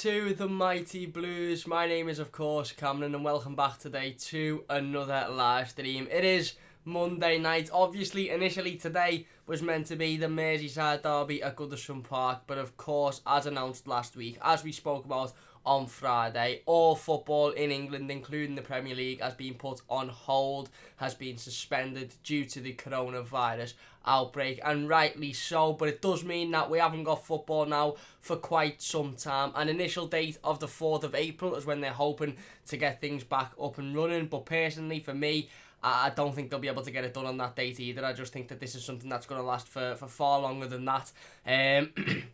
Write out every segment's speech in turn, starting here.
to the Mighty Blues. My name is, of course, Cameron, and welcome back today to another live stream. It is Monday night. Obviously, initially today was meant to be the Merseyside derby at Goodison Park, but of course, as announced last week, as we spoke about on Friday, all football in England, including the Premier League, has been put on hold, has been suspended due to the coronavirus outbreak, and rightly so. But it does mean that we haven't got football now for quite some time. An initial date of the 4th of April is when they're hoping to get things back up and running, but personally for me, I don't think they'll be able to get it done on that date either. I just think that this is something that's going to last for far longer than that. And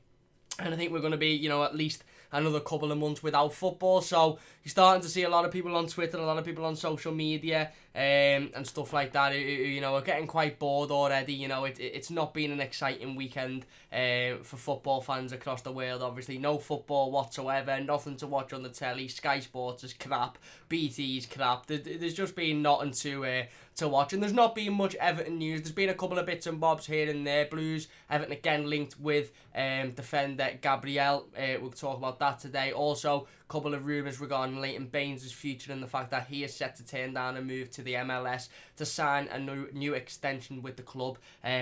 I think we're going to be, at least another couple of months without football. So you're starting to see a lot of people on Twitter, a lot of people on social media, and stuff like that who are getting quite bored already. It's not been an exciting weekend for football fans across the world. Obviously, no football whatsoever, nothing to watch on the telly. Sky Sports is crap, BT's crap. There's just been nothing to watch, and there's not been much Everton news. There's been a couple of bits and bobs here and there. Blues, Everton again linked with defender Gabriel. We'll talk about that today. Also, a couple of rumours regarding Leighton Baines' future and the fact that he is set to turn down a move to the MLS to sign a new extension with the club,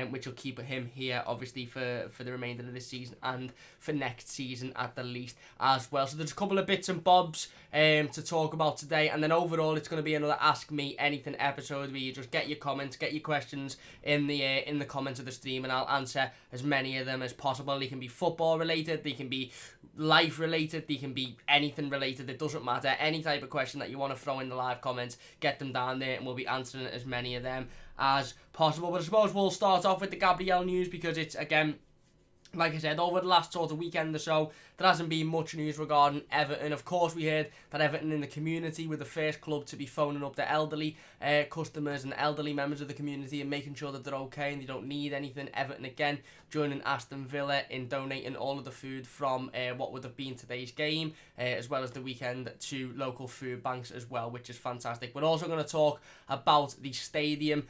which will keep him here, obviously, for the remainder of this season and for next season at the least as well. So there's a couple of bits and bobs to talk about today, and then overall it's going to be another Ask Me Anything episode where you just get your comments, get your questions in the comments of the stream, and I'll answer as many of them as possible. They can be football related, they can be life related, they can be anything related. It doesn't matter. Any type of question that you want to throw in the live comments, get them down there and we'll be answering as many of them as possible. But I suppose we'll start off with the Gabriele news, because it's, again, like I said, over the last sort of weekend or so, there hasn't been much news regarding Everton. Of course, we heard that Everton in the community were the first club to be phoning up their elderly customers and elderly members of the community and making sure that they're okay and they don't need anything. Everton again joining Aston Villa in donating all of the food from what would have been today's game, as well as the weekend, to local food banks as well, which is fantastic. We're also going to talk about the stadium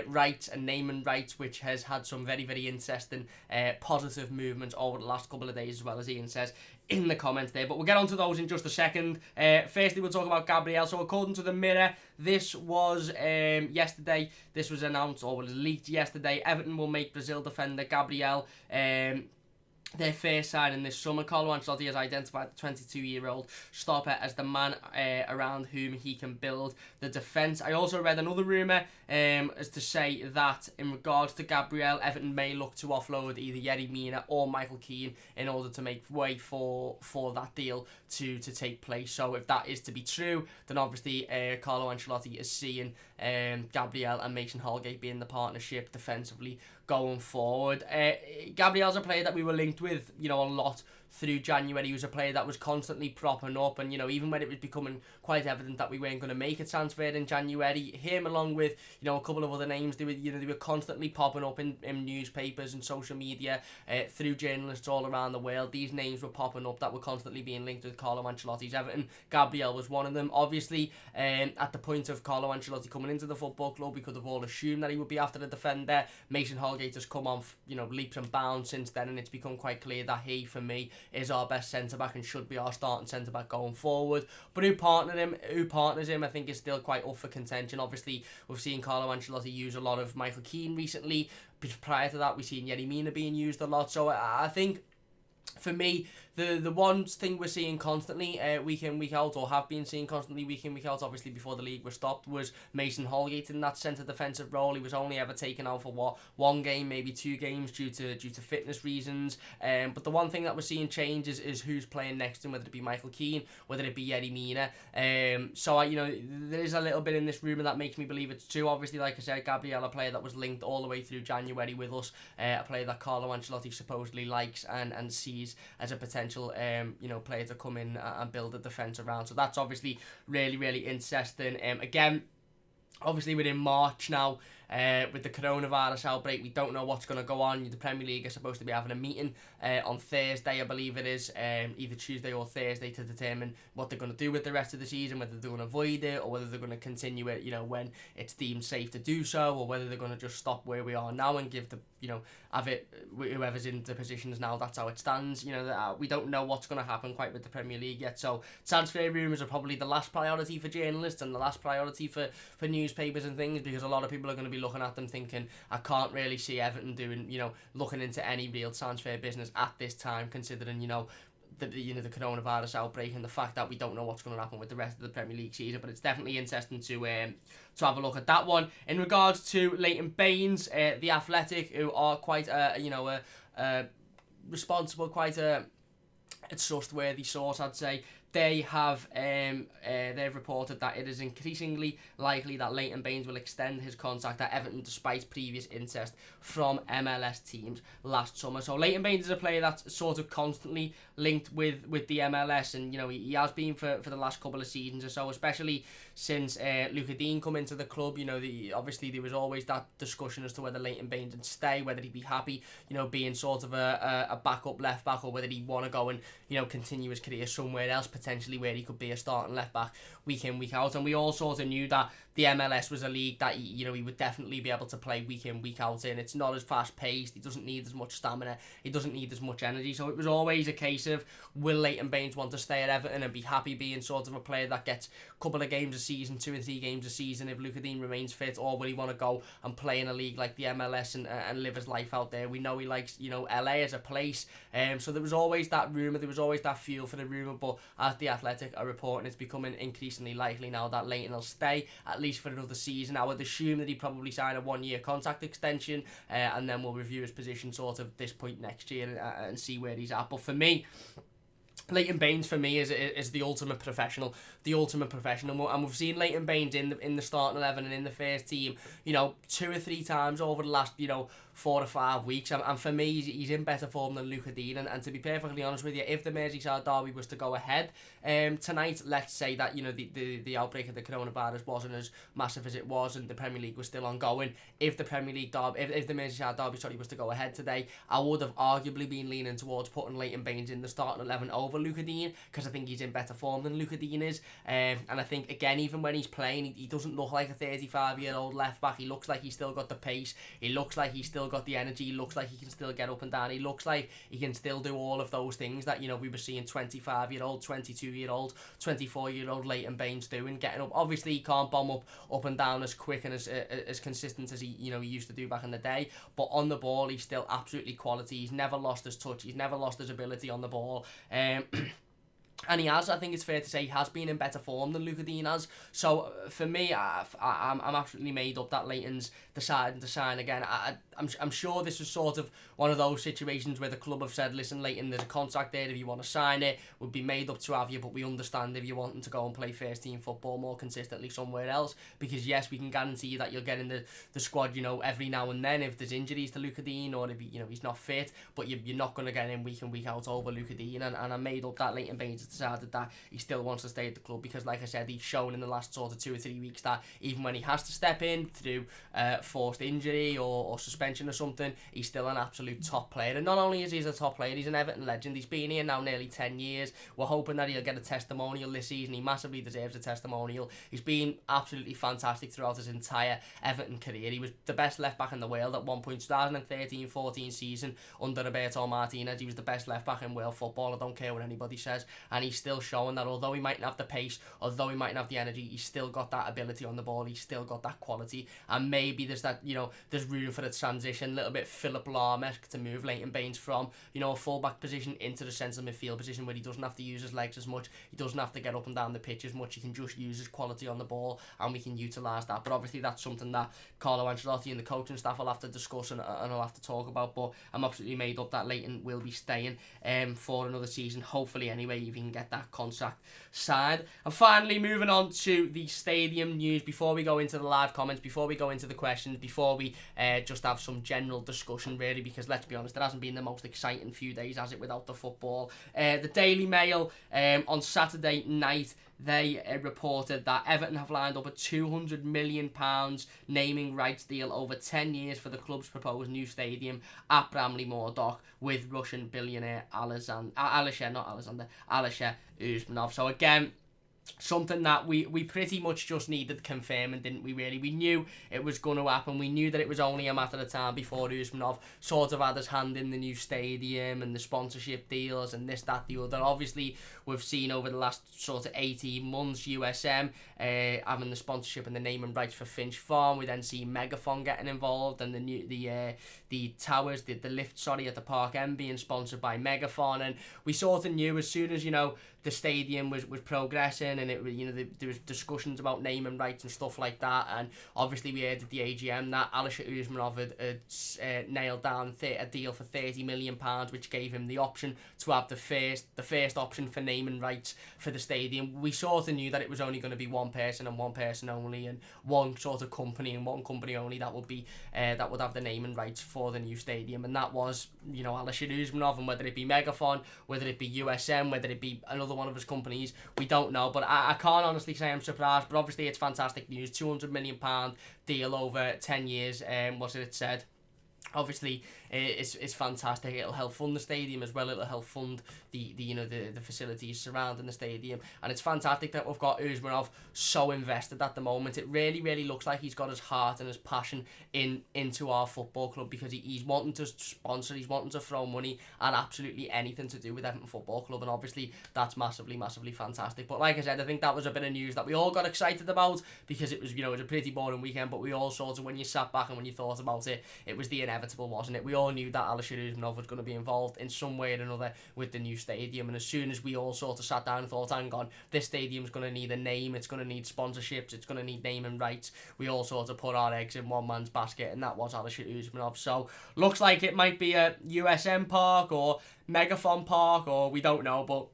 rights and naming rights, which has had some very, very interesting positive movements over the last couple of days, as well as Ian says in the comments there. But we'll get on to those in just a second. Firstly, we'll talk about Gabriel. So according to the Mirror, this was yesterday. This was announced, or was leaked yesterday. Everton will make Brazil defender Gabriel their first signing this summer. Carlo Ancelotti has identified the 22-year-old stopper as the man around whom he can build the defence. I also read another rumour as to say that in regards to Gabriel, Everton may look to offload either Yerry Mina or Michael Keane in order to make way for that deal to take place. So if that is to be true, then obviously Carlo Ancelotti is seeing Gabriel and Mason Holgate being the partnership defensively going forward. Gabriel's a player that we were linked with, a lot through January. He was a player that was constantly propping up, and even when it was becoming quite evident that we weren't going to make a transfer in January, him along with a couple of other names, they were constantly popping up in newspapers and social media, through journalists all around the world. These names were popping up that were constantly being linked with Carlo Ancelotti's Everton. Gabriel was one of them. Obviously, at the point of Carlo Ancelotti coming into the football club, we could have all assumed that he would be after the defender. Mason Holgate has come on leaps and bounds since then, and it's become quite clear that he, for me, is our best centre-back and should be our starting centre-back going forward. But who partners him, I think is still quite up for contention. Obviously, we've seen Carlo Ancelotti use a lot of Michael Keane recently. Prior to that, we've seen Yerry Mina being used a lot. So I think, for me, the one thing we're seeing constantly week in, week out, or have been seeing constantly week in, week out, obviously before the league was stopped, was Mason Holgate in that centre defensive role. He was only ever taken out for one game, maybe 2 games due to fitness reasons. But the one thing that we're seeing change is who's playing next to him, whether it be Michael Keane, whether it be Yerry Mina. So there is a little bit in this rumour that makes me believe it's true. Obviously, like I said, Gabriel, a player that was linked all the way through January with us, a player that Carlo Ancelotti supposedly likes and sees as a potential player to come in and build a defence around. So that's obviously really, really interesting. Again, obviously we're in March now. with the coronavirus outbreak. We don't know what's going to go on. The Premier League is supposed to be having a meeting on Thursday, I believe it is, either Tuesday or Thursday, to determine what they're going to do with the rest of the season, whether they're going to avoid it or whether they're going to continue it, when it's deemed safe to do so, or whether they're going to just stop where we are now and give the, have it, whoever's in the positions now, that's how it stands. We don't know what's going to happen quite with the Premier League yet. So transfer rumours are probably the last priority for journalists and the last priority for newspapers and things, because a lot of people are going to be looking at them thinking, I can't really see Everton doing, looking into any real transfer business at this time, considering, the coronavirus outbreak and the fact that we don't know what's going to happen with the rest of the Premier League season. But it's definitely interesting to have a look at that one. In regards to Leighton Baines, the Athletic, who are quite responsible, quite a trustworthy source, I'd say. They've reported that it is increasingly likely that Leighton Baines will extend his contract at Everton despite previous interest from MLS teams last summer. So Leighton Baines is a player that's sort of constantly linked with the MLS, and he has been for the last couple of seasons or so, especially since Luca Dean come into the club. Obviously there was always that discussion as to whether Leighton Baines would stay, whether he'd be happy being sort of a backup left back, or whether he'd want to go and continue his career somewhere else, potentially where he could be a starting left back week in, week out. And we all sort of knew that the MLS was a league that he would definitely be able to play week in, week out in. It's not as fast paced, he doesn't need as much stamina, he doesn't need as much energy. So it was always a case of, will Leighton Baines want to stay at Everton and be happy being sort of a player that gets a couple of games a season, 2 or 3 games a season if Luca Dean remains fit, or will he want to go and play in a league like the MLS and live his life out there? We know he likes LA as a place, so there was always that rumour, there was always that fuel for the rumour. But as the Athletic are reporting, it's becoming increasingly likely now that Leighton will stay at least for another season. I would assume that he'd probably sign a 1-year contract extension, and then we'll review his position sort of this point next year and see where he's at. But for me, Leighton Baines for me is the ultimate professional, and we've seen Leighton Baines in the starting 11 and in the first team, 2 or 3 times over the last 4 or 5 weeks, and for me he's in better form than Luca Dean. And to be perfectly honest with you, if the Merseyside derby was to go ahead tonight, let's say that the outbreak of the coronavirus wasn't as massive as it was and the Premier League was still ongoing, if the Merseyside derby was to go ahead today, I would have arguably been leaning towards putting Leighton Baines in the starting 11 over Luca Dean, because I think he's in better form than Luca Dean is, and I think again, even when he's playing, he doesn't look like a 35-year-old left back. He looks like he's still got the pace, he looks like he's still got the energy, he looks like he can still get up and down, he looks like he can still do all of those things that we were seeing 25-year-old, 22-year-old, 24-year-old Leighton Baines doing, getting up. Obviously he can't bomb up and down as quick and as consistent as he used to do back in the day, but on the ball he's still absolutely quality. He's never lost his touch, he's never lost his ability on the ball. And he has, I think it's fair to say, he has been in better form than Luca Dean has. So for me, I'm absolutely made up that Leighton's deciding to sign again. I'm sure this is sort of one of those situations where the club have said, listen Leighton, there's a contract there, if you want to sign it, we'd be made up to have you, but we understand if you're wanting to go and play first team football more consistently somewhere else, because yes, we can guarantee you that you'll get in the squad every now and then if there's injuries to Luca Dean, or if he's not fit, but you're not going to get in week in, week out over Luca Dean. And I'm made up that Leighton Baines decided that he still wants to stay at the club, because like I said, he's shown in the last sort of 2 or 3 weeks that even when he has to step in through forced injury or suspension or something, he's still an absolute top player. And not only is he a top player, he's an Everton legend. He's been here now nearly 10 years. We're hoping that he'll get a testimonial this season. He massively deserves a testimonial. He's been absolutely fantastic throughout his entire Everton career. He was the best left back in the world at one point. 2013-14 season under Roberto Martinez, he was the best left back in world football. I don't care what anybody says, and he's still showing that although he mightn't have the pace, although he mightn't have the energy, he's still got that ability on the ball, he's still got that quality. And maybe there's that, there's room for a transition, a little bit Philip Lahm-esque, to move Leighton Baines from, a full-back position into the centre midfield position, where he doesn't have to use his legs as much, he doesn't have to get up and down the pitch as much, he can just use his quality on the ball, and we can utilise that. But obviously that's something that Carlo Ancelotti and the coaching staff will have to discuss and I'll have to talk about. But I'm absolutely made up that Leighton will be staying for another season, hopefully anyway, if he can get that contract signed. And finally, moving on to the stadium news, before we go into the live comments, before we go into the questions, before we just have some general discussion really, because let's be honest, it hasn't been the most exciting few days, has it, without the football. The Daily Mail on Saturday night they reported that Everton have lined up a £200 million naming rights deal over 10 years for the club's proposed new stadium at Bramley-Moore Dock with Russian billionaire Alisher Usmanov. So again, something that we pretty much just needed confirming, didn't we, really? We knew it was going to happen. We knew that it was only a matter of time before Usmanov sort of had his hand in the new stadium and the sponsorship deals and this, that, the other. Obviously, we've seen over the last sort of 18 months USM having the sponsorship and the name and rights for Finch Farm. We then see Megaphone getting involved and the towers, the lift, at the Park End being sponsored by Megaphone. And we sort of knew as soon as, the stadium was progressing and there was discussions about naming rights and stuff like that, and obviously we heard at the AGM that Alisher Usmanov had nailed down a deal for £30 million, which gave him the option to have the first option for naming rights for the stadium. We sort of knew that it was only going to be one person and one person only, and one sort of company and one company only that would be that would have the naming rights for the new stadium, and that was Alisher Usmanov. And whether it be Megaphone, whether it be USM, whether it be another one of his companies, we don't know, but I can't honestly say I'm surprised. But obviously it's fantastic news. £200 million deal over 10 years, was it said. Obviously, it's fantastic. It'll help fund the stadium as well. It'll help fund the facilities surrounding the stadium, and it's fantastic that we've got Usmanov so invested at the moment. It really looks like he's got his heart and his passion into our football club, because he's wanting to sponsor, he's wanting to throw money at absolutely anything to do with Everton Football Club, and obviously that's massively fantastic. But like I said, I think that was a bit of news that we all got excited about, because it was it was a pretty boring weekend, but we all sort of, when you sat back and when you thought about it, it was the inevitable, wasn't it? We all knew that Alisher Usmanov was going to be involved in some way or another with the new stadium, and as soon as we all sort of sat down and thought, hang on, this stadium's going to need a name, it's going to need sponsorships, it's going to need naming rights, we all sort of put our eggs in one man's basket, and that was Alisher Usmanov. So looks like it might be a USM Park or Megaphone Park, or we don't know, but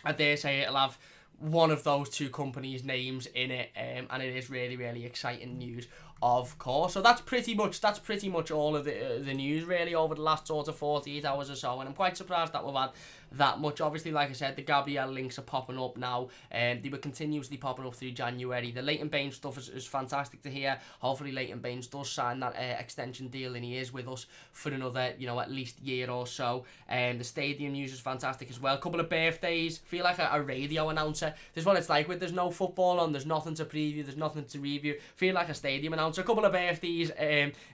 I dare say it'll have one of those two companies' names in it, and it is really exciting news, of course. So that's pretty much all of the news really over the last sort of 48 hours or so, and I'm quite surprised that we've had that much. Obviously, like I said, the Gabriele links are popping up now, and they were continuously popping up through January. The Leighton Baines stuff is fantastic to hear. Hopefully Leighton Baines does sign that extension deal, and he is with us for another at least year or so. The stadium news is fantastic as well. A couple of birthdays. Feel like a radio announcer. This is what it's like with there's no football on, there's nothing to preview, there's nothing to review. Feel like a stadium announcer. A couple of birthdays.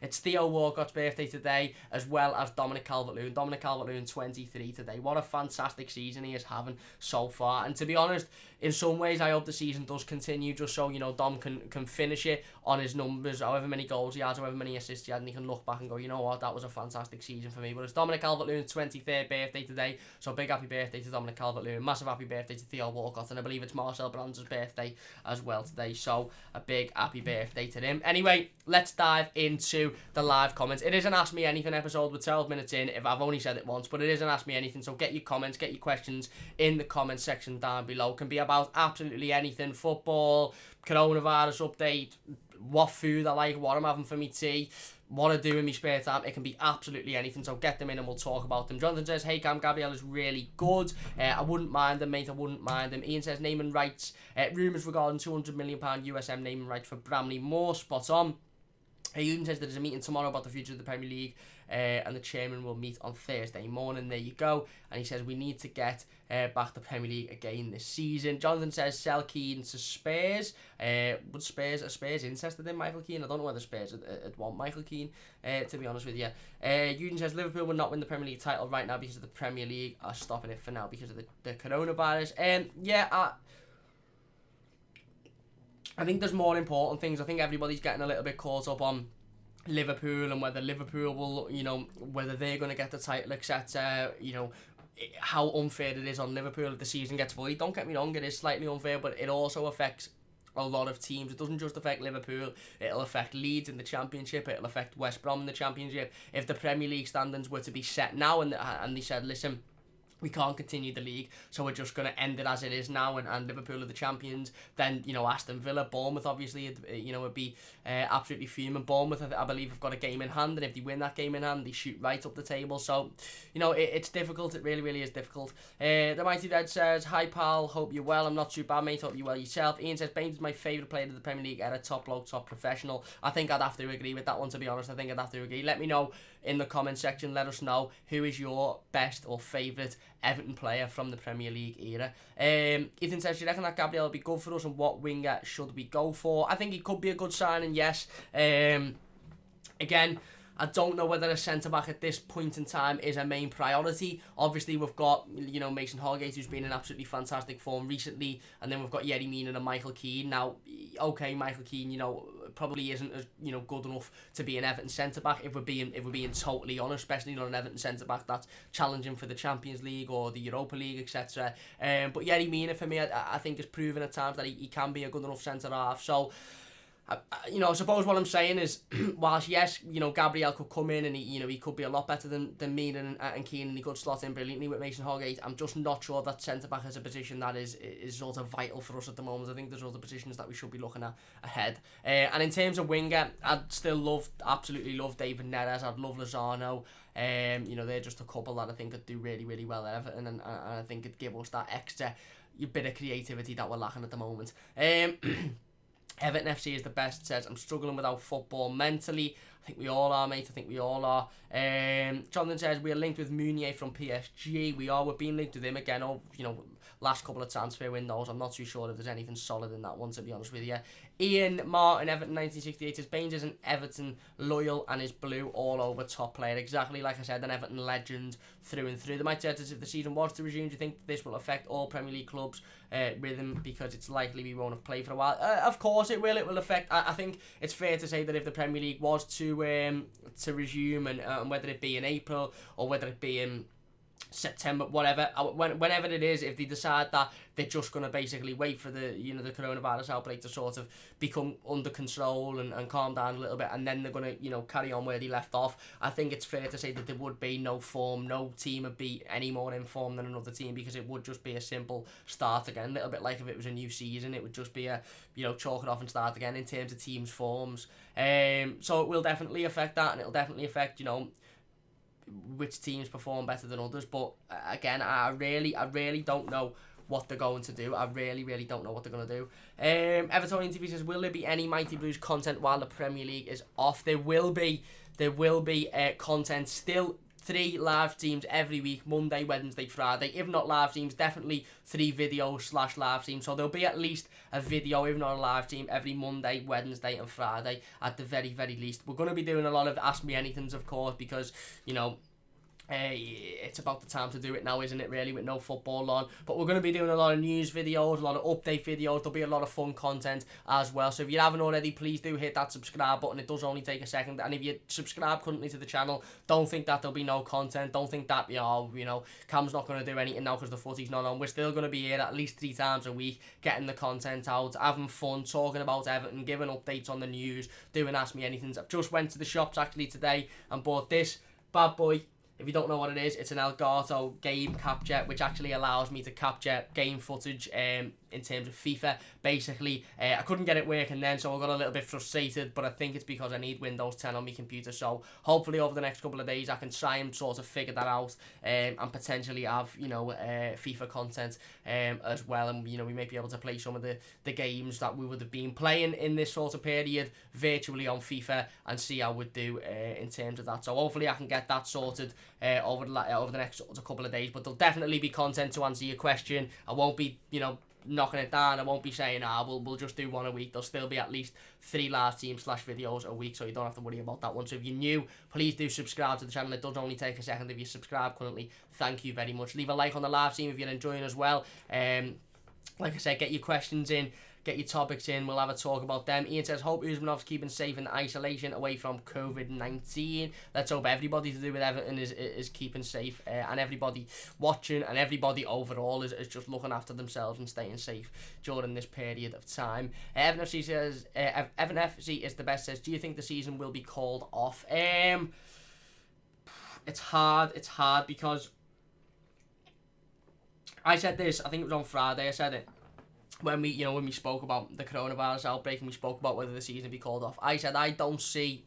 It's Theo Walcott's birthday today, as well as Dominic Calvert-Lewin. Dominic Calvert-Lewin 23 today. What a fantastic season he is having so far, and to be honest, in some ways I hope the season does continue, just so Dom can finish it on his numbers, however many goals he has, however many assists he had, and he can look back and go, you know what, that was a fantastic season for me. But it's Dominic Calvert-Lewin's 23rd birthday today, so big happy birthday to Dominic Calvert-Lewin, massive happy birthday to Theo Walcott, and I believe it's Marcel Brands' birthday as well today, so a big happy birthday to him. Anyway, let's dive into the live comments. It is an Ask Me Anything episode, with 12 minutes in, if I've only said it once, but it is an Ask Me Anything, so get your comments, get your questions in the comment section down below. It can be about absolutely anything: football, coronavirus update, what food I like, what I'm having for me tea, what I do in my spare time. It can be absolutely anything, so get them in and we'll talk about them. Jonathan says, hey Cam, Gabriel is really good. I wouldn't mind them, mate, I wouldn't mind them. Ian says, naming rights, rumours regarding £200 million USM naming rights for Bramley-Moore, spot on. Ian says there's a meeting tomorrow about the future of the Premier League, and the chairman will meet on Thursday morning. There you go. And he says we need to get back the Premier League again this season. Jonathan says sell Keane to Spurs. Are Spurs interested in Michael Keane? I don't know whether Spurs would want Michael Keane, to be honest with you. Eugene says Liverpool will not win the Premier League title right now because of the Premier League are stopping it for now because of the coronavirus. I think there's more important things. I think everybody's getting a little bit caught up on Liverpool and whether Liverpool will, whether they're going to get the title, etc. How unfair it is on Liverpool if the season gets void. Don't get me wrong, it is slightly unfair, but it also affects a lot of teams. It doesn't just affect Liverpool, it'll affect Leeds in the Championship, it'll affect West Brom in the Championship. If the Premier League standings were to be set now and they said, listen, we can't continue the league, so we're just going to end it as it is now, and Liverpool are the champions. Then, Aston Villa, Bournemouth, obviously, would be absolutely fuming. Bournemouth, I believe, have got a game in hand, and if they win that game in hand, they shoot right up the table. So, it's difficult. It really, really is difficult. The Mighty Red says, "Hi, pal. Hope you're well. I'm not too bad, mate. Hope you're well yourself." Ian says, "Baines is my favourite player of the Premier League era. Top bloke, top professional." I think I'd have to agree with that one, to be honest. I think I'd have to agree. Let me know in the comment section. Let us know who is your best or favourite Everton player from the Premier League era. Ethan says, "Do you reckon that Gabriel will be good for us, and what winger should we go for?" I think he could be a good signing, yes. Again, I don't know whether a centre-back at this point in time is a main priority. Obviously, we've got, Mason Holgate, who's been in absolutely fantastic form recently, and then we've got Yerry Mina and Michael Keane. Now, okay, Michael Keane, probably isn't as, good enough to be an Everton centre-back, if we're being totally honest, especially not an Everton centre-back that's challenging for the Champions League or the Europa League, etc. But Yerry Mina, for me, I think has proven at times that he can be a good enough centre-half. So, I suppose what I'm saying is, whilst yes, Gabriel could come in and he could be a lot better than me and Keane, and he could slot in brilliantly with Mason Holgate. I'm just not sure that centre back is a position that is sort of vital for us at the moment. I think there's other positions that we should be looking at ahead. And in terms of winger, I'd still absolutely love David Neres. I'd love Lozano. They're just a couple that I think could do really, really well at Everton, and I think it'd give us that extra bit of creativity that we're lacking at the moment. Everton FC is the best, says, "I'm struggling without football mentally." I think we all are, mate. I think we all are. Jonathan says, "We are linked with Meunier from PSG." We are. We're being linked with him again. Last couple of transfer windows. I'm not too sure if there's anything solid in that one, to be honest with you. Ian Martin, Everton 1968, says, "Baines is an Everton loyal and is blue all over, top player." Exactly, like I said, an Everton legend through and through. They might say, if the season was to resume, do you think this will affect all Premier League clubs' rhythm, because it's likely we won't have played for a while? Of course it will. It will affect. I think it's fair to say that if the Premier League was to resume, and whether it be in April or whether it be in September, whatever, whenever it is, if they decide that they're just going to basically wait for the the coronavirus outbreak to sort of become under control and calm down a little bit, and then they're going to carry on where they left off, I think it's fair to say that there would be no team would be any more in form than another team, because it would just be a simple start again, a little bit like if it was a new season. It would just be a chalk it off and start again in terms of teams' forms. So it will definitely affect that, and it'll definitely affect which teams perform better than others. But again, I really don't know what they're going to do. I really don't know what they're going to do. Evertonian TV says, "Will there be any Mighty Blues content while the Premier League is off?" There will be content still. 3 live streams every week, Monday, Wednesday, Friday. If not live streams, definitely 3 videos / live streams. So there'll be at least a video, if not a live stream, every Monday, Wednesday and Friday at the very, very least. We're going to be doing a lot of Ask Me Anythings, of course, because, it's about the time to do it now, isn't it, really, with no football on. But we're going to be doing a lot of news videos, a lot of update videos. There'll be a lot of fun content as well. So if you haven't already, please do hit that subscribe button. It does only take a second. And if you subscribe currently to the channel, don't think that there'll be no content. Don't think that, Cam's not going to do anything now because the footy's not on. We're still going to be here at least 3 times a week, getting the content out, having fun, talking about Everton, giving updates on the news, doing Ask Me Anythings. I've just went to the shops actually today and bought this bad boy. If you don't know what it is, it's an Elgato game capture, which actually allows me to capture game footage in terms of FIFA. Basically, I couldn't get it working then, so I got a little bit frustrated, but I think it's because I need Windows 10 on my computer. So hopefully over the next couple of days, I can try and sort of figure that out, and potentially have, FIFA content as well. And, we may be able to play some of the games that we would have been playing in this sort of period virtually on FIFA and see how we'd do in terms of that. So hopefully I can get that sorted over the next sort of couple of days. But there'll definitely be content to answer your question. I won't be, knocking it down. I won't be saying, we'll just do 1 a week. There'll still be at least 3 live streams / videos a week, so you don't have to worry about that one. So if you're new, please do subscribe to the channel. It does only take a second. If you subscribe currently, thank you very much. Leave a like on the live stream if you're enjoying as well. Like I said, get your questions in, get your topics in. We'll have a talk about them. Ian says, "Hope Usmanov's keeping safe in isolation away from COVID-19. Let's hope everybody to do with Everton is keeping safe, and everybody watching and everybody overall is just looking after themselves and staying safe during this period of time." Evan FC says, Evan FC is the best, says, "Do you think the season will be called off?" It's hard because I said this, I think it was on Friday, I said it, when we spoke about the coronavirus outbreak and we spoke about whether the season would be called off. I said I don't see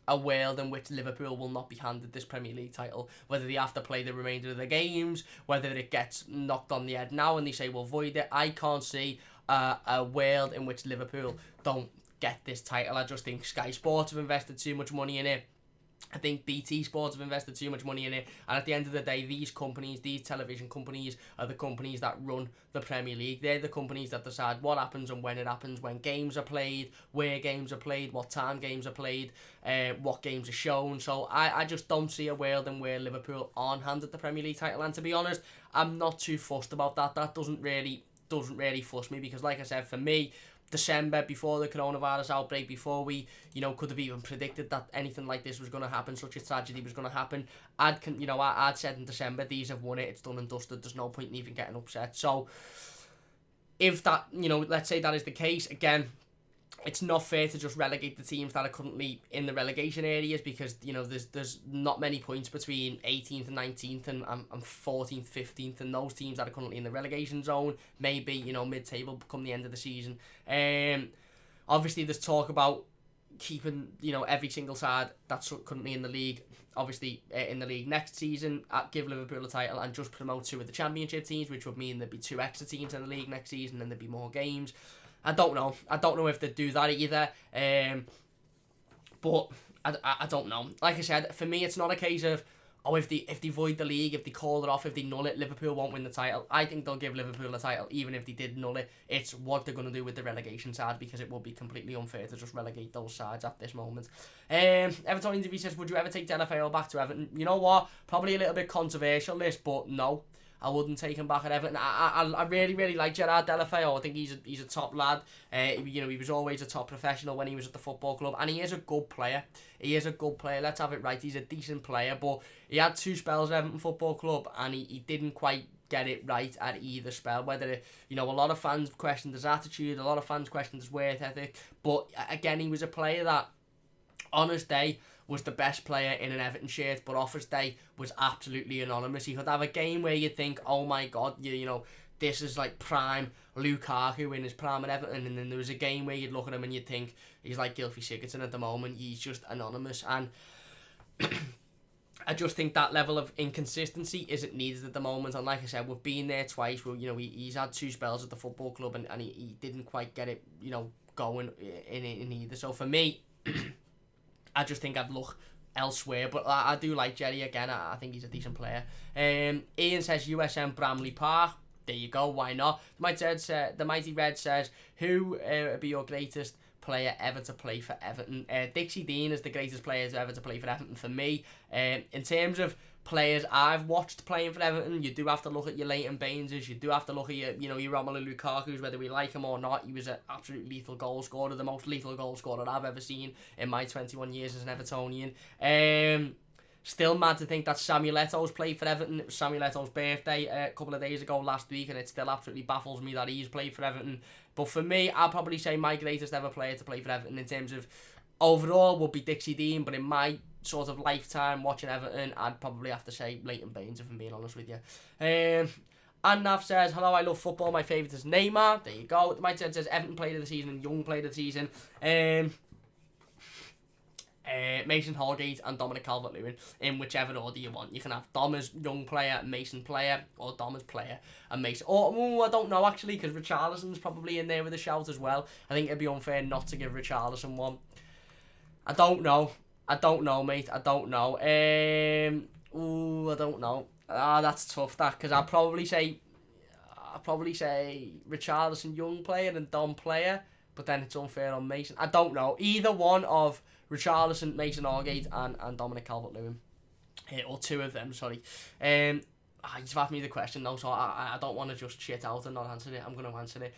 a world in which Liverpool will not be handed this Premier League title, whether they have to play the remainder of the games, whether it gets knocked on the head now and they say we'll void it. I can't see a world in which Liverpool don't get this title. I just think Sky Sports have invested too much money in it. I think BT Sports have invested too much money in it, and at the end of the day, these companies, these television companies, are the companies that run the Premier League. They're the companies that decide what happens and when it happens, when games are played, where games are played, what time games are played, what games are shown. So I just don't see a world in where Liverpool aren't handed the Premier League title, and to be honest, I'm not too fussed about that. That doesn't really fuss me, because like I said, for me, December, before the coronavirus outbreak, before we, could have even predicted that anything like this was going to happen, such a tragedy was going to happen, I'd said in December, these have won it, it's done and dusted, there's no point in even getting upset. So, if that, let's say that is the case, again, it's not fair to just relegate the teams that are currently in the relegation areas, because there's not many points between 18th and 19th and 14th, 15th, and those teams that are currently in the relegation zone, maybe mid-table come the end of the season. Obviously there's talk about keeping every single side that's currently in the league, obviously in the league next season, give Liverpool a title and just promote 2 of the Championship teams, which would mean there'd be 2 extra teams in the league next season and there'd be more games. I don't know if they'd do that either, but I don't know. Like I said, for me, it's not a case of, if they void the league, if they call it off, if they null it, Liverpool won't win the title. I think they'll give Liverpool a title, even if they did null it. It's what they're going to do with the relegation side, because it will be completely unfair to just relegate those sides at this moment. Everton interview says, would you ever take Delph back to Everton? You know what? Probably a little bit controversial, this, but no. I wouldn't take him back at Everton. I really, really like Gerard Delph. I think he's a top lad. He was always a top professional when he was at the football club, and he is a good player. Let's have it right. He's a decent player, but he had 2 spells at Everton Football Club, and he didn't quite get it right at either spell. Whether a lot of fans questioned his attitude, a lot of fans questioned his work ethic, but again, he was a player that, on his day, was the best player in an Everton shirt, but off his day was absolutely anonymous. He could have a game where you think, oh my god, this is like prime Lukaku in his prime at Everton, and then there was a game where you'd look at him and you'd think he's like Gylfi Sigurdsson at the moment. He's just anonymous, and I just think that level of inconsistency isn't needed at the moment. And like I said, we've been there twice. He's had 2 spells at the football club, and he didn't quite get it, going in either. So for me, I just think I'd look elsewhere, but I do like Jerry again. I think he's a decent player. Ian says USM Bramley Park. There you go, why not? The Mighty Red says, who would be your greatest player ever to play for Everton? Dixie Dean is the greatest player ever to play for Everton for me. In terms of players I've watched playing for Everton, you do have to look at your Leighton Baineses, you do have to look at your Romelu Lukaku's, whether we like him or not. He was an absolute lethal goal scorer, the most lethal goal scorer I've ever seen in my 21 years as an Evertonian. Still mad to think that Samuel Eto'o's played for Everton. It was Samuel Eto'o's birthday a couple of days ago last week, and it still absolutely baffles me that he's played for Everton. But for me, I'll probably say my greatest ever player to play for Everton in terms of overall would be Dixie Dean, but in my sort of lifetime watching Everton, I'd probably have to say Leighton Baines, if I'm being honest with you. And Nav says, hello, I love football, my favourite is Neymar. There you go. My dad says Everton player of the season and Young player of the season. Mason Holgate and Dominic Calvert-Lewin, in whichever order you want. You can have Dom as young player, Mason player, or Dom as player and Mason. Or I don't know actually, because Richarlison's probably in there with a shout as well. I think it'd be unfair not to give Richarlison one. I don't know, mate. I don't know. I don't know. That's tough, that, because I'll probably say Richarlison young player and Dom player, but then it's unfair on Mason. I don't know. Either one of Richarlison, Mason Holgate, and Dominic Calvert-Lewin. Or 2 of them, sorry. You've asked me the question though, so I don't want to just shit out and not answer it. I'm going to answer it.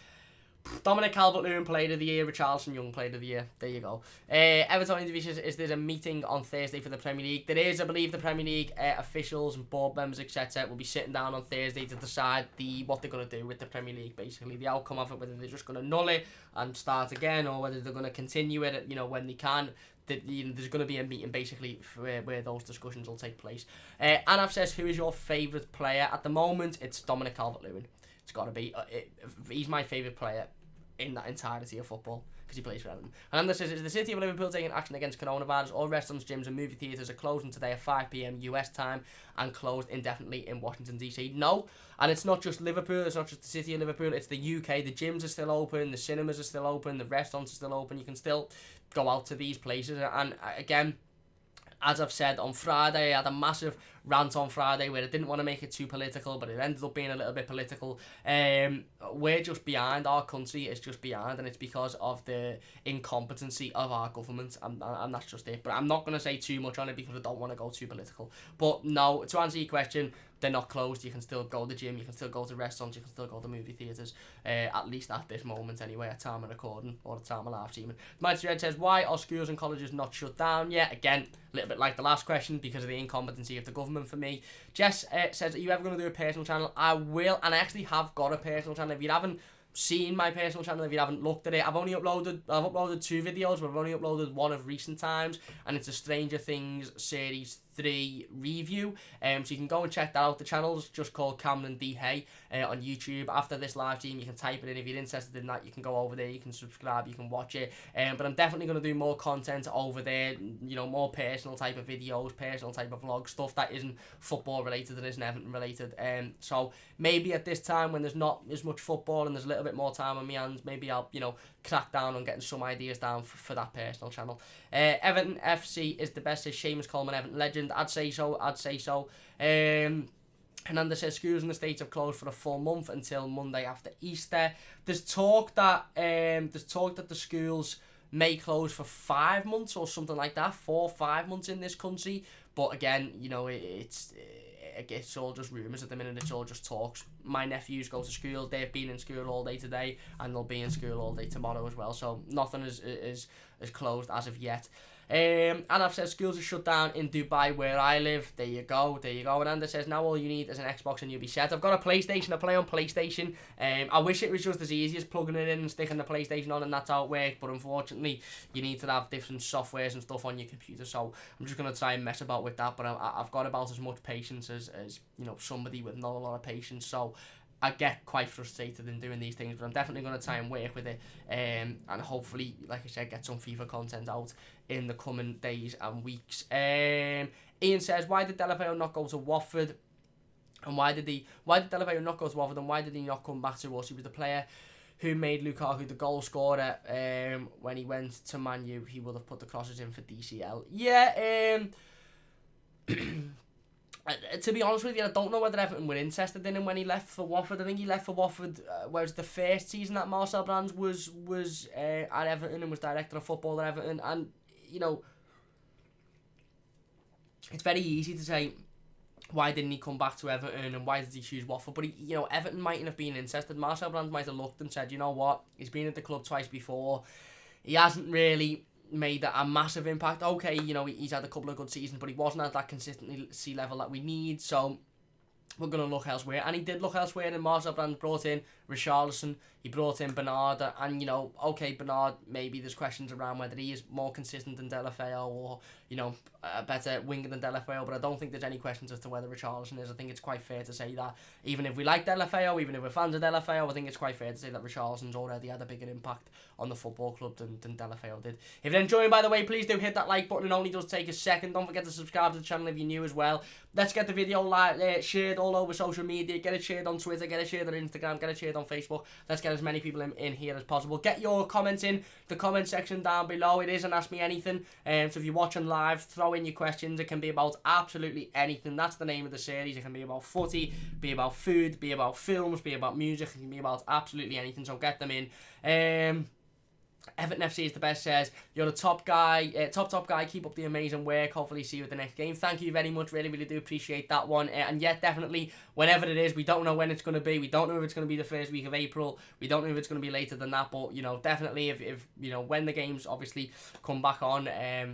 Dominic Calvert-Lewin Player of the Year, Richarlison Young Player of the Year. There you go. Everton interviews is there's a meeting on Thursday for the Premier League. There is, I believe, the Premier League officials and board members, etc. will be sitting down on Thursday to decide what they're going to do with the Premier League, basically. The outcome of it, whether they're just going to null it and start again, or whether they're going to continue it, when they can. There's going to be a meeting, basically, where those discussions will take place. Anaf says, who is your favourite player? At the moment, it's Dominic Calvert-Lewin. It's got to be. He's my favourite player in that entirety of football because he plays for Everton. And Anna says, is the City of Liverpool taking action against coronavirus? All restaurants, gyms and movie theatres are closing today at 5 p.m. US time and closed indefinitely in Washington DC. No, and it's not just Liverpool, it's not just the City of Liverpool, it's the UK. The gyms are still open, the cinemas are still open, the restaurants are still open. You can still go out to these places. And again, as I've said, on Friday, I had a massive rant on Friday where I didn't want to make it too political, but it ended up being a little bit political. We're just behind. Our country is just behind, and it's because of the incompetency of our government, and that's just it. But I'm not going to say too much on it because I don't want to go too political. But no, to answer your question, they're not closed. You can still go to the gym, you can still go to restaurants, you can still go to movie theatres, at least at this moment anyway, at time of recording, or the time of live streaming. Manchester Red says, why are schools and colleges not shut down yet? Again, a little bit like the last question, because of the incompetency of the government for me. Jess says, are you ever going to do a personal channel? I will, and I actually have got a personal channel. If you haven't seen my personal channel, if you haven't looked at it, I've uploaded 2 videos, but I've only uploaded one of recent times, and it's a Stranger Things Series 3 review, so you can go and check that out. The channel's just called Cameron D. Hay on YouTube. After this live stream, you can type it in. If you're interested in that, you can go over there, you can subscribe, you can watch it, but I'm definitely going to do more content over there, more personal type of videos, personal type of vlogs, stuff that isn't football related and isn't Everton related. So maybe at this time, when there's not as much football and there's a little bit more time on my hands, maybe I'll crack down on getting some ideas down for that personal channel. Everton FC is the best, says Seamus Coleman, Everton legend. I'd say so. Hernandez says schools in the States have closed for a full month until Monday after Easter. There's talk that the schools may close for 5 months or something like that, 4 or 5 months in this country. But again, it's all just rumours at the minute. It's all just talks. My nephews go to school. They've been in school all day today, and they'll be in school all day tomorrow as well. So nothing is closed as of yet. And I've said schools are shut down in Dubai where I live. There you go. And Anders says now all you need is an Xbox and you'll be set. I've got a PlayStation. I play on PlayStation. I wish it was just as easy as plugging it in and sticking the PlayStation on and that's how it works. But unfortunately, you need to have different softwares and stuff on your computer. So I'm just going to try and mess about with that. But I've got about as much patience as somebody with not a lot of patience. So I get quite frustrated in doing these things, but I'm definitely going to try and work with it, and hopefully, like I said, get some FIFA content out in the coming days and weeks. Ian says, why did Delph not go to Watford? And why did Delph not go to Watford, and why did he not come back to us? He was the player who made Lukaku the goal scorer. When he went to Man U, he would have put the crosses in for DCL. Yeah, to be honest with you, I don't know whether Everton were interested in him when he left for Watford. I think he left for Watford, whereas the first season that Marcel Brands was at Everton and was director of football at Everton. And, it's very easy to say, why didn't he come back to Everton and why did he choose Watford? But, Everton mightn't have been interested. Marcel Brands might have looked and said, you know what, he's been at the club twice before. He hasn't really made a massive impact. Okay, he's had a couple of good seasons, but he wasn't at that consistency level that we need, so we're going to look elsewhere. And he did look elsewhere, and Marcel Brands brought in Richarlison, he brought in Bernard, and, okay, Bernard, maybe there's questions around whether he is more consistent than Delafeu or, a better winger than Delafeu, but I don't think there's any questions as to whether Richarlison is. I think it's quite fair to say that, even if we like Delafeu, even if we're fans of Delafeu, I think it's quite fair to say that Richarlison's already had a bigger impact on the football club than Delafeu did. If you're enjoying, by the way, please do hit that like button. It only does take a second. Don't forget to subscribe to the channel if you're new as well. Let's get the video shared all over social media. Get it shared on Twitter, get it shared on Instagram, get it shared on Facebook. Let's get as many people in here as possible. Get your comments in the comment section down below. It is an Ask Me Anything. So if you're watching live, throw in your questions. It can be about absolutely anything. That's the name of the series. It can be about footy, be about food, be about films, be about music. It can be about absolutely anything. So get them in. Everton FC is the best, says, you're the top guy, top guy, keep up the amazing work, hopefully see you at the next game. Thank you very much, really do appreciate that one. And yeah, definitely, whenever it is, we don't know when it's going to be, we don't know if it's going to be the first week of April, we don't know if it's going to be later than that, but, you know, definitely if you know, when the games obviously come back on,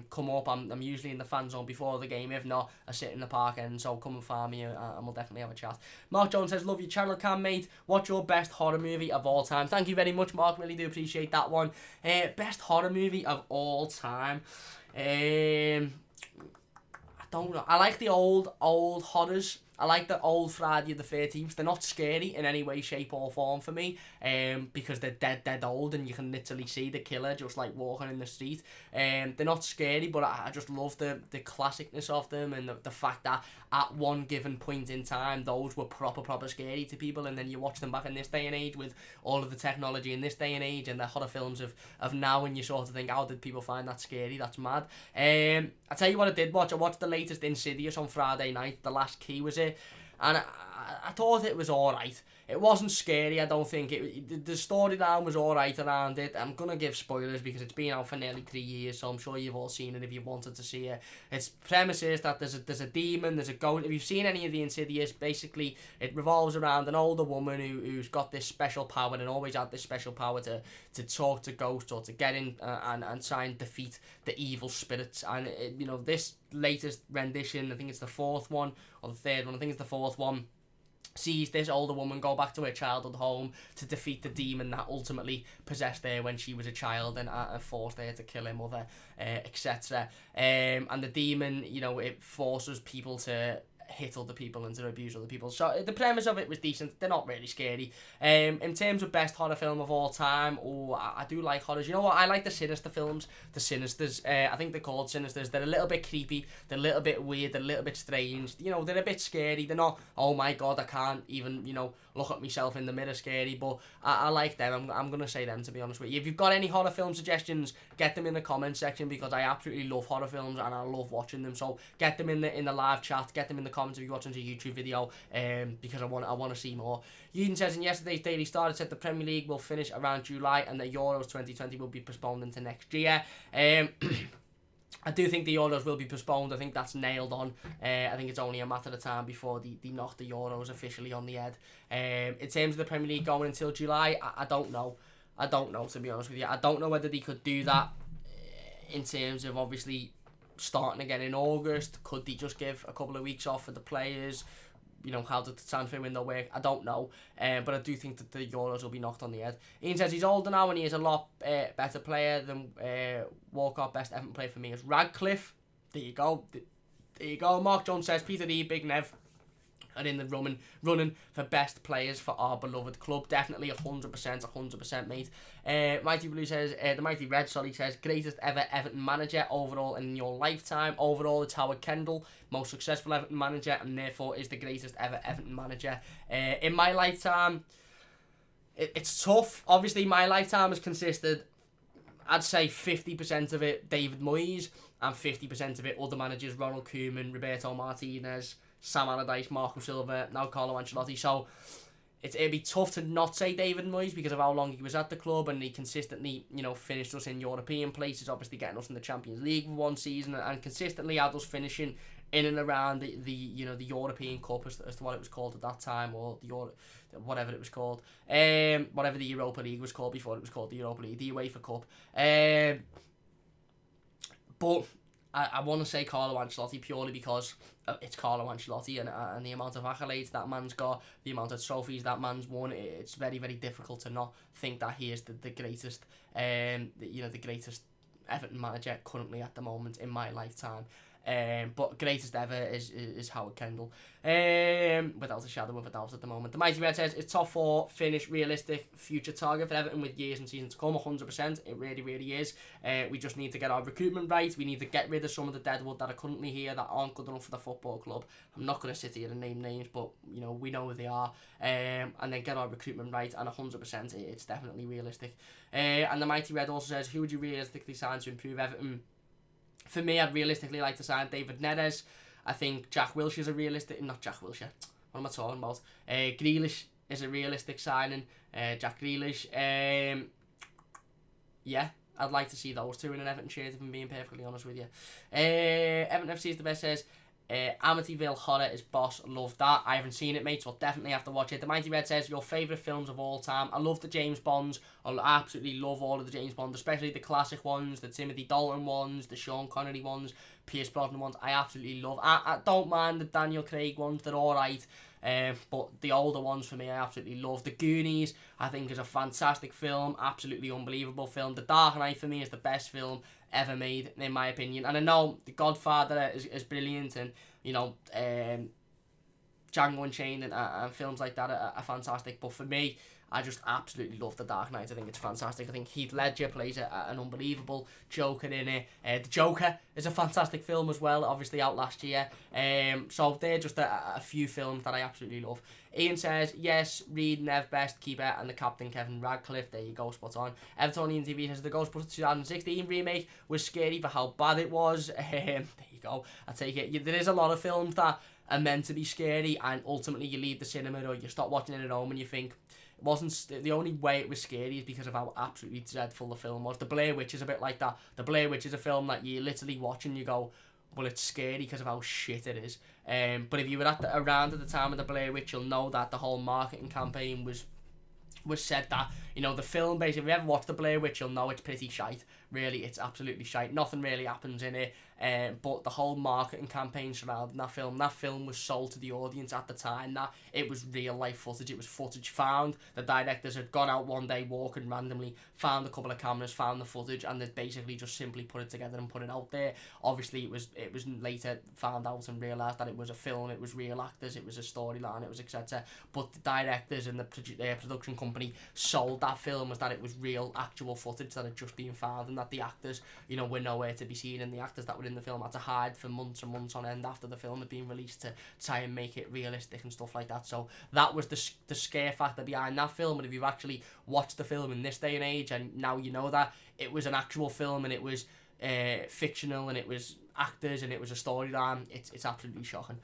come up, I'm usually in the fan zone before the game. If not, I sit in the park, and so come and find me, and we'll definitely have a chat. Mark Jones says, love your channel, Cam, mate. What's your best horror movie of all time? Thank you very much, Mark, really do appreciate that one. Best horror movie of all time. I don't know. I like the old horrors. I like the old Friday the 13th. They're not scary in any way, shape or form for me, because they're dead old, and you can literally see the killer just like walking in the street. They're not scary, but I just love the classicness of them, and the fact that at one given point in time, those were proper scary to people, and then you watch them back in this day and age with all of the technology in this day and age, and the horror films of now, and you sort of think, how did people find that scary? That's mad. I tell you what I did watch. I watched the latest Insidious on Friday night. The Last Key was it. And I thought it was alright. It wasn't scary, I don't think. The storyline was alright around it. I'm going to give spoilers because it's been out for nearly 3 years, so I'm sure you've all seen it if you wanted to see it. Its premise is that there's a demon, there's a ghost. If you've seen any of the Insidious, basically it revolves around an older woman who's got this special power, and always had this special power to talk to ghosts, or to get in and try and defeat the evil spirits. And you know, this latest rendition, I think it's the fourth one or the third one, I think it's the fourth one, sees this older woman go back to her childhood home to defeat the demon that ultimately possessed her when she was a child, and forced her to kill her mother, etc. And the demon, you know, it forces people to hit other people and to abuse other people. So the premise of it was decent. They're not really scary. In terms of best horror film of all time, I do like horrors. You know what? I like the sinister films. The Sinisters. I think they're called Sinisters. They're a little bit creepy. They're a little bit weird. They're a little bit strange. You know, they're a bit scary. They're not, oh my god, I can't even, you know, look at myself in the mirror scary. But I like them. I'm going to say them, to be honest with you. If you've got any horror film suggestions, get them in the comments section, because I absolutely love horror films and I love watching them. So get them in the live chat. Get them in the comments if you're watching a YouTube video, because I want to see more. Eden says, in yesterday's Daily Star, it said the Premier League will finish around July and the Euros 2020 will be postponed into next year. I do think the Euros will be postponed. I think that's nailed on. I think it's only a matter of time before they knock the Euros officially on the head. In terms of the Premier League going until July, I don't know. I don't know, to be honest with you. I don't know whether they could do that in terms of obviously starting again in August. Could they just give a couple of weeks off for the players? You know, how did the transfer window work? I don't know. But I do think that the Euros will be knocked on the head. Ian says he's older now and he is a lot better player than Walcott. Best Everton player for me is Radcliffe. There you go. There you go. Mark Jones says Peter D, Big Nev are in the running for best players for our beloved club. Definitely 100%, mate. Mighty Blue says, the Mighty Red, says, greatest ever Everton manager overall in your lifetime. Overall, it's Howard Kendall, most successful Everton manager, and therefore is the greatest ever Everton manager. In my lifetime, it's tough. Obviously, my lifetime has consisted, I'd say 50% of it David Moyes, and 50% of it other managers, Ronald Koeman, Roberto Martinez, Sam Allardyce, Marco Silva, now Carlo Ancelotti. So it'd be tough to not say David Moyes because of how long he was at the club, and he consistently, you know, finished us in European places, obviously getting us in the Champions League for one season, and consistently had us finishing in and around the you know, the European Cup as to what it was called at that time, or whatever it was called, whatever the Europa League was called before it was called the Europa League, the UEFA Cup. But I want to say Carlo Ancelotti purely because it's Carlo Ancelotti, and the amount of accolades that man's got, the amount of trophies that man's won. It's very, very difficult to not think that he is the greatest, the greatest Everton manager currently at the moment in my lifetime. But greatest ever is Howard Kendall, without a shadow of a doubt at the moment. The Mighty Red says, it's top 4 finish realistic future target for Everton with years and seasons to come. 100%, it really, really is. We just need to get our recruitment right. We need to get rid of some of the deadwood that are currently here that aren't good enough for the football club. I'm not going to sit here and name names, but you know, we know who they are. And then get our recruitment right, and 100%, it's definitely realistic. And the Mighty Red also says, who would you realistically sign to improve Everton? For me, I'd realistically like to sign David Neres. I think Jack Wilshere's a realistic... Not Jack Wilshere. What am I talking about? Grealish is a realistic signing. Jack Grealish. yeah, I'd like to see those two in an Everton shirt, if I'm being perfectly honest with you. Everton FC is the best, says Amityville Horror is boss. Love that. I haven't seen it, mate, so I'll definitely have to watch it. The Mighty Red says, your favourite films of all time. I love the James Bonds. I absolutely love all of the James Bonds, especially the classic ones, the Timothy Dalton ones, the Sean Connery ones, Pierce Brosnan ones. I absolutely love. I don't mind the Daniel Craig ones. They're alright. But the older ones for me, I absolutely love. The Goonies, I think, is a fantastic film. Absolutely unbelievable film. The Dark Knight, for me, is the best film ever made, in my opinion. And I know The Godfather is brilliant, and, you know, Django Unchained and films like that are fantastic. But for me, I just absolutely love The Dark Knight. I think it's fantastic. I think Heath Ledger plays an unbelievable Joker in it. The Joker is a fantastic film as well, obviously out last year. So they're just a few films that I absolutely love. Ian says, yes, Reed, Nev Best, Keeper, and the Captain Kevin Radcliffe. There you go, spot on. Evertonian TV says, the Ghostbusters 2016 remake was scary for how bad it was. There you go, I take it. There is a lot of films that are meant to be scary, and ultimately you leave the cinema or you stop watching it at home and you think, it wasn't, the only way it was scary is because of how absolutely dreadful the film was. The Blair Witch is a bit like that. The Blair Witch is a film that you literally watch and you go, well, it's scary because of how shit it is. But if you were around at the time of the Blair Witch, you'll know that the whole marketing campaign was said that, you know, the film, basically, if you ever watch the Blair Witch, you'll know it's pretty shite. Really, it's absolutely shite. Nothing really happens in it. But the whole marketing campaign surrounding that film was sold to the audience at the time that it was real life footage. It was footage found. The directors had gone out one day walking randomly, found a couple of cameras, found the footage, and they basically just simply put it together and put it out there. Obviously, it was later found out and realised that it was a film, it was real actors, it was a storyline, it was etc. But the directors and the production company sold that film as that it was real, actual footage that had just been found, and that the actors, you know, were nowhere to be seen, and the actors that were in the film had to hide for months and months on end after the film had been released to try and make it realistic and stuff like that. So that was the scare factor behind that film. And if you've actually watched the film in this day and age, and now you know that it was an actual film and it was fictional and it was actors and it was a storyline, it's absolutely shocking.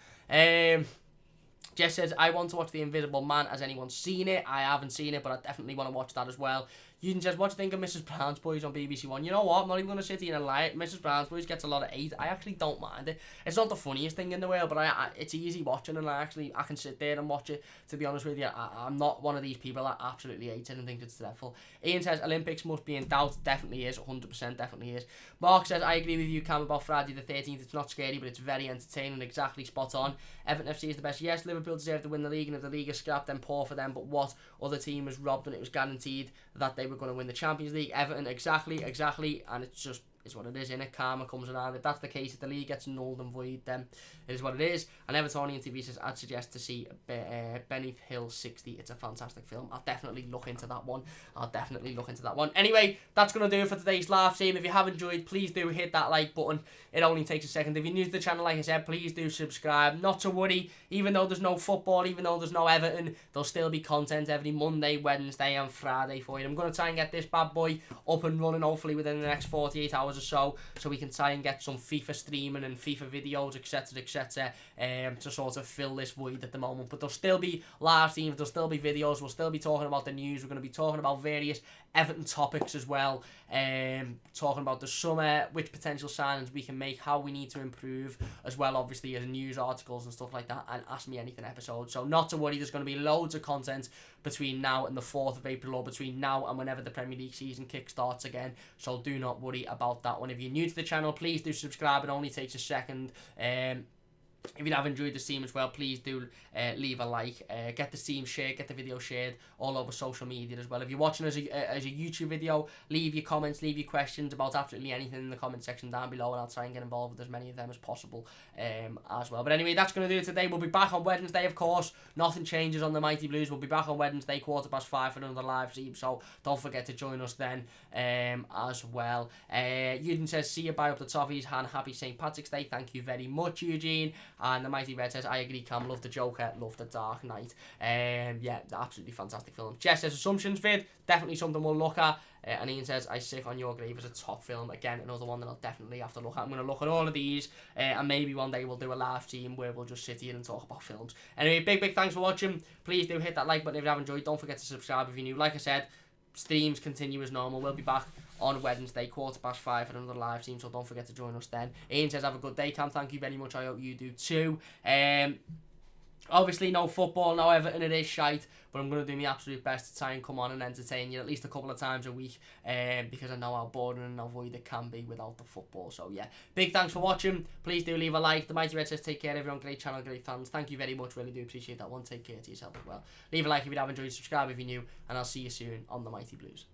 Jess says, I want to watch The Invisible Man. Has anyone seen it? I haven't seen it, but I definitely want to watch that as well. Ewan says, what do you think of Mrs. Brown's Boys on BBC One? You know what? I'm not even going to sit here and lie. Mrs. Brown's Boys gets a lot of hate. I actually don't mind it. It's not the funniest thing in the world, but it's easy watching, and I can sit there and watch it. To be honest with you, I'm not one of these people that absolutely hates it and thinks it's dreadful. Ian says, Olympics must be in doubt. Definitely is. 100% definitely is. Mark says, I agree with you, Cam, about Friday the 13th. It's not scary, but it's very entertaining. Exactly spot on. Everton FC is the best. Yes, Liverpool deserve to win the league, and if the league is scrapped, then poor for them. But what other team was robbed when it was guaranteed that they were going to win the Champions League? Everton, exactly, and it's just, it's what it is, innit? Karma comes around. If that's the case, if the league gets nulled and void, then it is what it is. And Evertonian TV says, I'd suggest to see Beneath Hill 60. It's a fantastic film. I'll definitely look into that one. Anyway, that's going to do it for today's live stream. If you have enjoyed, please do hit that like button. It only takes a second. If you're new to the channel, like I said, please do subscribe. Not to worry, even though there's no football, even though there's no Everton, there'll still be content every Monday, Wednesday and Friday for you. I'm going to try and get this bad boy up and running, hopefully within the next 48 hours or so we can try and get some FIFA streaming and FIFA videos, etc, to sort of fill this void at the moment. But there'll still be live streams, there'll still be videos, we'll still be talking about the news, we're going to be talking about various Everton topics as well, talking about the summer, which potential signings we can make, how we need to improve, as well obviously as news articles and stuff like that, and Ask Me Anything episodes. So not to worry, there's going to be loads of content between now and the 4th of April, or between now and whenever the Premier League season kick-starts again, so do not worry about that one. If you're new to the channel, please do subscribe. It only takes a second. If you have enjoyed the stream as well, please do leave a like, get the stream shared, get the video shared all over social media as well. If you're watching as a YouTube video, leave your comments, leave your questions about absolutely anything in the comment section down below, and I'll try and get involved with as many of them as possible as well. But anyway, that's going to do it today. We'll be back on Wednesday, of course. Nothing changes on the Mighty Blues. We'll be back on Wednesday, 5:15 for another live stream, so don't forget to join us then as well. Eugene says, see you, bye up the toffees, and happy St. Patrick's Day. Thank you very much, Eugene. And the Mighty Red says, I agree, Cam, love the Joker, love the Dark Knight. Yeah, absolutely fantastic film. Jess says, Assumptions vid, definitely something we'll look at. And Ian says, I Sick on Your Grave is a top film. Again, another one that I'll definitely have to look at. I'm going to look at all of these, and maybe one day we'll do a live stream where we'll just sit here and talk about films. Anyway, big thanks for watching. Please do hit that like button if you have enjoyed. Don't forget to subscribe if you're new. Like I said, streams continue as normal. We'll be back on Wednesday, 5:15 for another live stream, so don't forget to join us then. Ian says, have a good day, Cam. Thank you very much. I hope you do too. Obviously, no football, no Everton, it is shite, but I'm going to do my absolute best to try and come on and entertain you at least a couple of times a week, because I know how boring and how void it can be without the football. So yeah, big thanks for watching. Please do leave a like. The Mighty Red says, take care everyone, great channel, great fans. Thank you very much, really do appreciate that one. Take care to yourself as well. Leave a like if you have enjoyed, subscribe if you're new, and I'll see you soon on the Mighty Blues.